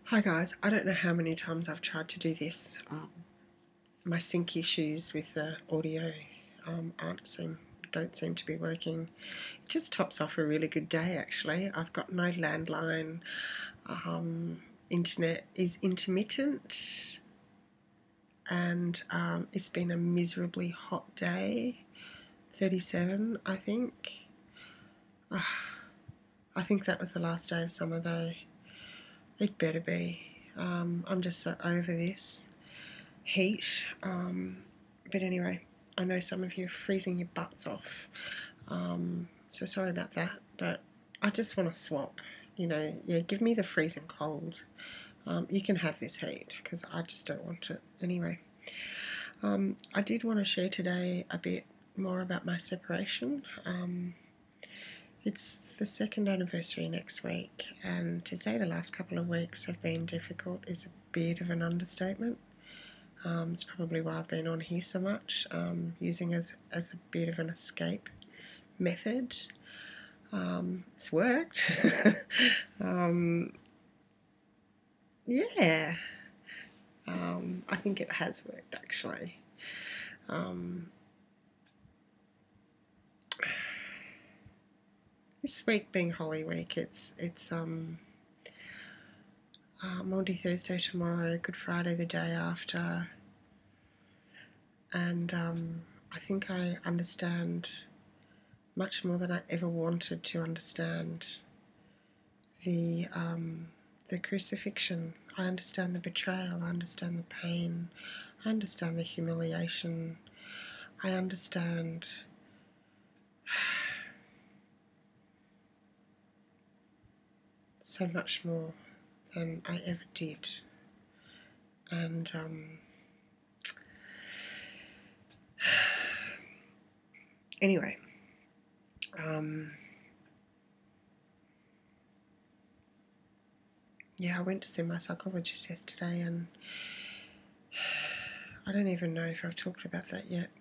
Hi guys, I don't know how many times I've tried to do this. My sync issues with the audio don't seem to be working. It just tops off a really good day actually. I've got no landline. Internet is intermittent, and it's been a miserably hot day. 37, I think. I think that was the last day of summer though. It better be. I'm just so over this heat. But anyway, I know some of you are freezing your butts off. So sorry about that. But I just want to swap. Give me the freezing cold. You can have this heat because I just don't want it anyway. I did want to share today a bit more about my separation. It's the second anniversary next week, and to say the last couple of weeks have been difficult is a bit of an understatement. It's probably why I've been on here so much, using as a bit of an escape method. It's worked. Yeah, I think it has worked actually. This week being Holy Week, it's Maundy Thursday tomorrow, Good Friday the day after, and I think I understand much more than I ever wanted to understand the crucifixion. I understand the betrayal, I understand the pain, I understand the humiliation, I understand so much more than I ever did. And anyway, I went to see my psychologist yesterday, and I don't even know if I've talked about that yet,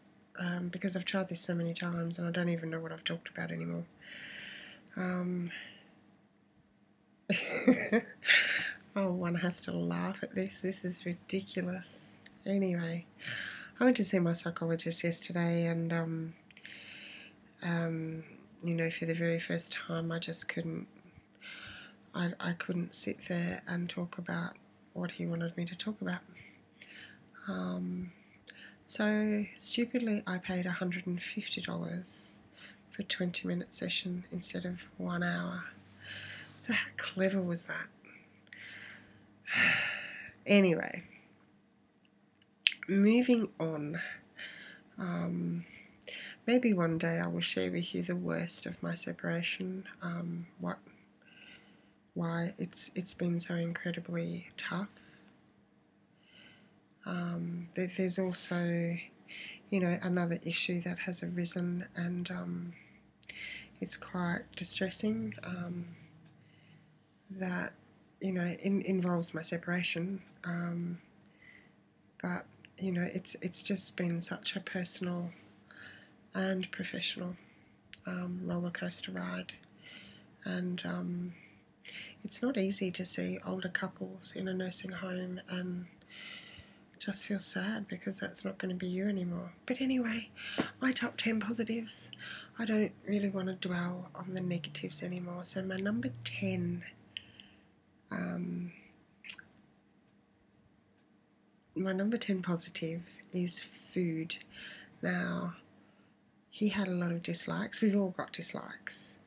because I've tried this so many times and I don't even know what I've talked about anymore. Oh, one has to laugh at this. This is ridiculous. Anyway, I went to see my psychologist yesterday, and for the very first time, I just couldn't. I couldn't sit there and talk about what he wanted me to talk about. So stupidly, I paid $150 for a 20-minute session instead of 1 hour. So how clever was that? Anyway, moving on. Maybe one day I will share with you the worst of my separation. Why it's been so incredibly tough. There's also, another issue that has arisen, and it's quite distressing. That involves my separation, but it's just been such a personal and professional roller coaster ride, and it's not easy to see older couples in a nursing home and just feel sad because that's not going to be you anymore. But anyway, my top 10 positives. I don't really want to dwell on the negatives anymore. So my number 10, my number 10 positive is food. Now, he had a lot of dislikes. We've all got dislikes,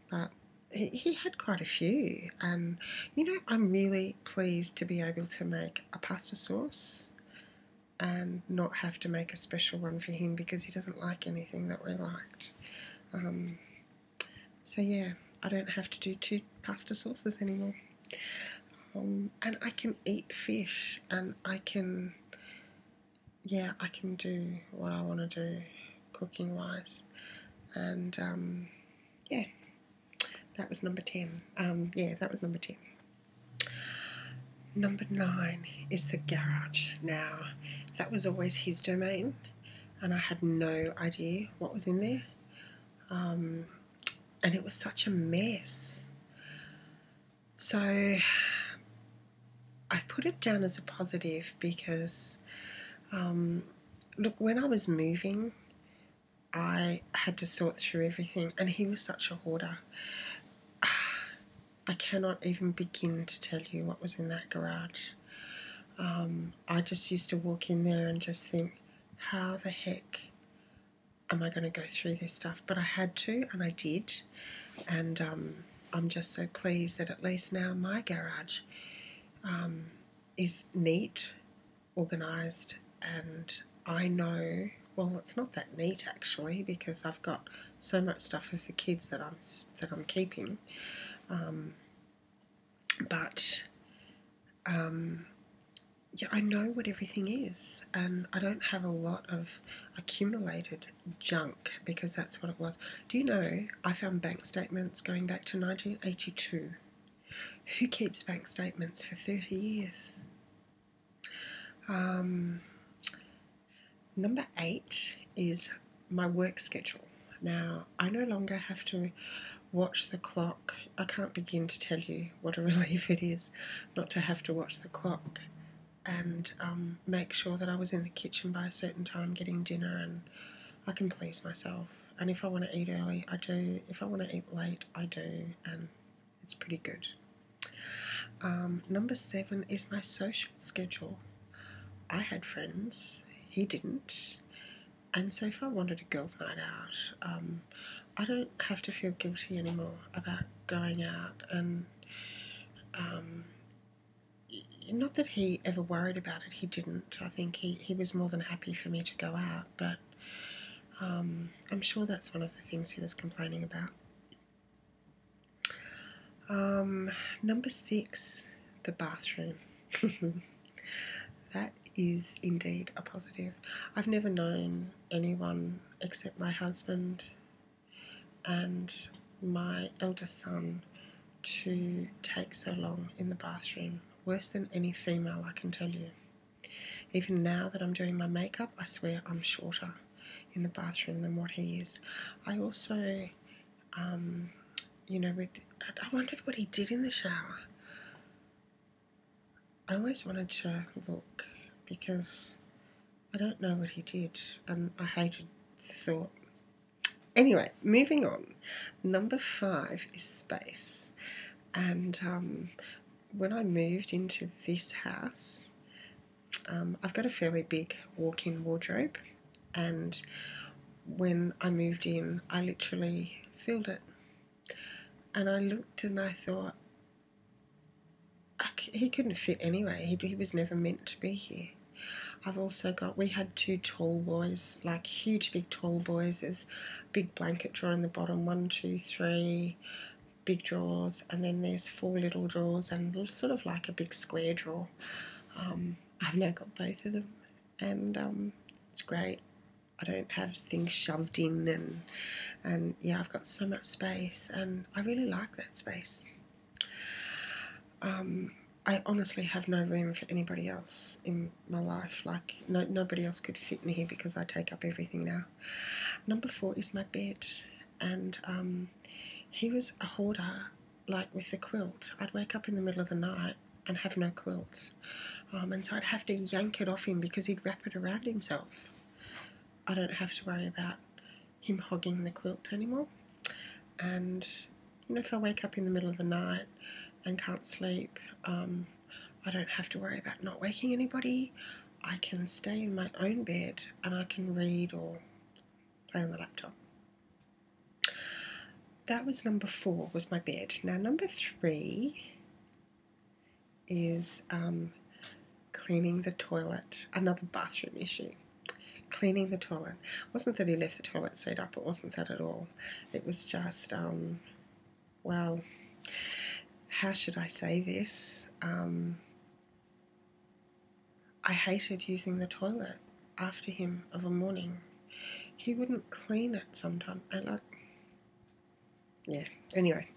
but he had quite a few. And I'm really pleased to be able to make a pasta sauce and not have to make a special one for him because he doesn't like anything that we liked. So yeah, I don't have to do 2 pasta sauces anymore. And I can eat fish, and I can do what I want to do cooking wise. And that was number 10. That was number 10. Number 9 is the garage. Now, that was always his domain, and I had no idea what was in there. And it was such a mess. So I put it down as a positive because, look, when I was moving, I had to sort through everything, and he was such a hoarder. I cannot even begin to tell you what was in that garage. I just used to walk in there and just think, how the heck am I going to go through this stuff? But I had to, and I did. And I'm just so pleased that at least now my garage is neat, organised, and I know, well, it's not that neat actually, because I've got so much stuff of the kids that I'm keeping, but yeah, I know what everything is, and I don't have a lot of accumulated junk, because that's what it was. Do you know, I found bank statements going back to 1982. Who keeps bank statements for 30 years? Number 8 is my work schedule. Now, I no longer have to watch the clock. I can't begin to tell you what a relief it is not to have to watch the clock and make sure that I was in the kitchen by a certain time getting dinner, and I can please myself. And if I want to eat early, I do. If I want to eat late, I do, and it's pretty good. Number 7 is my social schedule. I had friends, he didn't, and so if I wanted a girls' night out, I don't have to feel guilty anymore about going out. And not that he ever worried about it, he didn't. I think he was more than happy for me to go out, but I'm sure that's one of the things he was complaining about. Number 6, the bathroom. That is indeed a positive. I've never known anyone except my husband and my eldest son to take so long in the bathroom. Worse than any female, I can tell you. Even now that I'm doing my makeup, I swear I'm shorter in the bathroom than what he is. I also, I wondered what he did in the shower. I always wanted to look, because I don't know what he did, and I hated the thought. Anyway, moving on. Number 5 is space. And when I moved into this house, I've got a fairly big walk-in wardrobe, and when I moved in, I literally filled it. And I looked and I thought, he couldn't fit anyway. He was never meant to be here. I've also got, we had 2 tall boys, like huge big tall boys. There's a big blanket drawer in the bottom, 1, 2, 3 big drawers, and then there's 4 little drawers and sort of like a big square drawer. I've now got both of them, and it's great. I don't have things shoved in, and yeah, I've got so much space, and I really like that space. I honestly have no room for anybody else in my life. Like, nobody else could fit in here because I take up everything now. Number 4 is my bed, and he was a hoarder, like with the quilt. I'd wake up in the middle of the night and have no quilt, and so I'd have to yank it off him because he'd wrap it around himself. I don't have to worry about him hogging the quilt anymore. And if I wake up in the middle of the night and can't sleep, I don't have to worry about not waking anybody. I can stay in my own bed and I can read or play on the laptop. That was number 4, was my bed. Now number 3 is cleaning the toilet. Another bathroom issue. Cleaning the toilet. It wasn't that he left the toilet seat up, it wasn't that at all. It was just, well, how should I say this? I hated using the toilet after him of a morning. He wouldn't clean it sometimes. Yeah, anyway,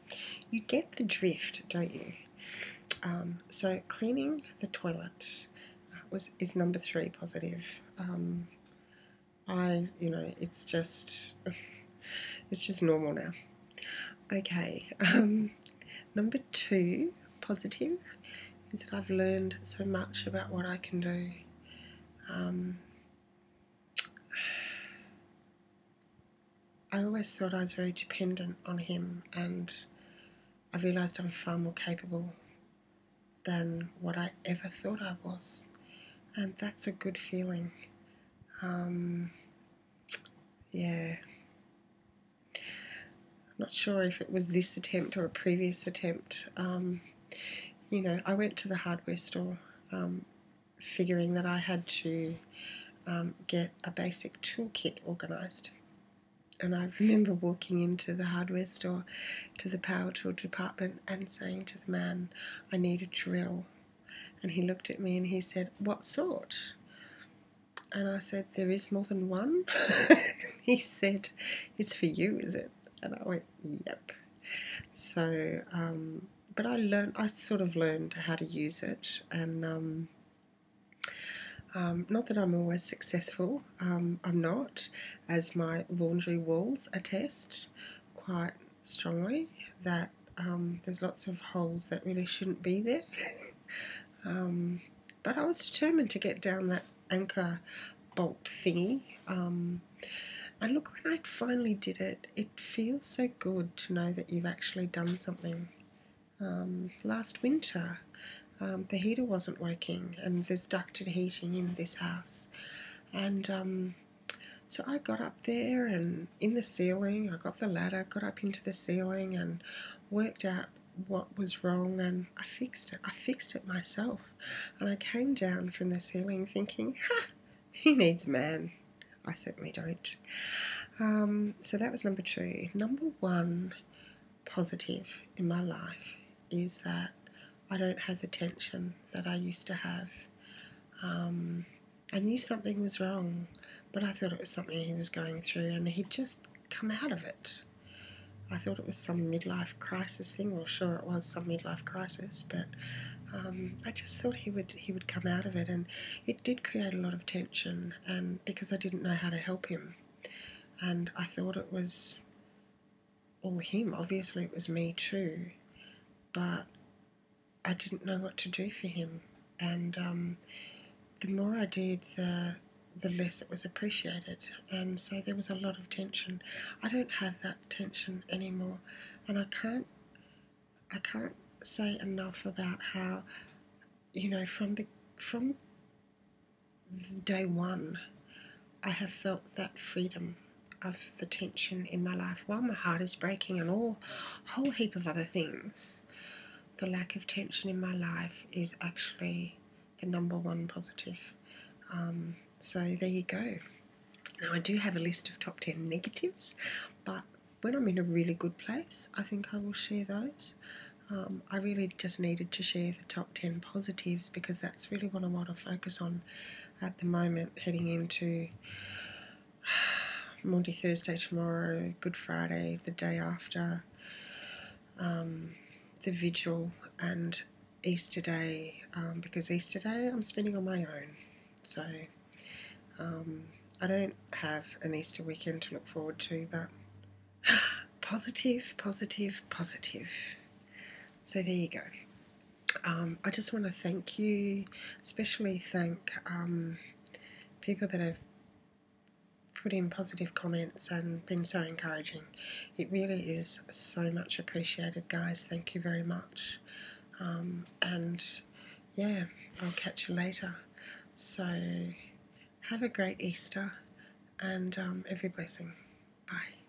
you get the drift, don't you? So cleaning the toilet is number 3 positive. It's just normal now. Okay, number 2 positive is that I've learned so much about what I can do. I always thought I was very dependent on him, and I realised I'm far more capable than what I ever thought I was, and that's a good feeling. Yeah. I'm not sure if it was this attempt or a previous attempt. I went to the hardware store figuring that I had to get a basic toolkit organised. And I remember walking into the hardware store to the power tool department and saying to the man, I need a drill. And he looked at me and he said, what sort? And I said, there is more than one? He said, it's for you, is it? And I went, yep. So, but I sort of learned how to use it, and not that I'm always successful. I'm not, as my laundry walls attest quite strongly, that there's lots of holes that really shouldn't be there. But I was determined to get down that anchor bolt thingy. And look, when I finally did it, it feels so good to know that you've actually done something. Last winter, the heater wasn't working, and there's ducted heating in this house. And so I got up there, and in the ceiling, I got the ladder, got up into the ceiling and worked out what was wrong, and I fixed it. I fixed it myself. And I came down from the ceiling thinking, ha, he needs a man. I certainly don't. So that was number 2. Number 1 positive in my life is that I don't have the tension that I used to have. I knew something was wrong, but I thought it was something he was going through, and he'd just come out of it. I thought it was some midlife crisis thing. Well, sure, it was some midlife crisis, but I just thought he would come out of it, and it did create a lot of tension, and because I didn't know how to help him, and I thought it was all him. Obviously, it was me too, but I didn't know what to do for him, and the more I did, the less it was appreciated, and so there was a lot of tension. I don't have that tension anymore, and I can't say enough about how, from day one, I have felt that freedom of the tension in my life. While my heart is breaking and a whole heap of other things, the lack of tension in my life is actually the number 1 positive. So there you go. Now, I do have a list of top 10 negatives, but when I'm in a really good place, I think I will share those. I really just needed to share the top 10 positives because that's really what I want to focus on at the moment, heading into Maundy Thursday tomorrow, Good Friday the day after, the Vigil, and Easter Day, because Easter Day I'm spending on my own. So I don't have an Easter weekend to look forward to, but positive, positive, positive. So there you go. I just want to thank you, especially thank people that have put in positive comments and been so encouraging. It really is so much appreciated, guys. Thank you very much. And yeah, I'll catch you later. So have a great Easter, and every blessing. Bye.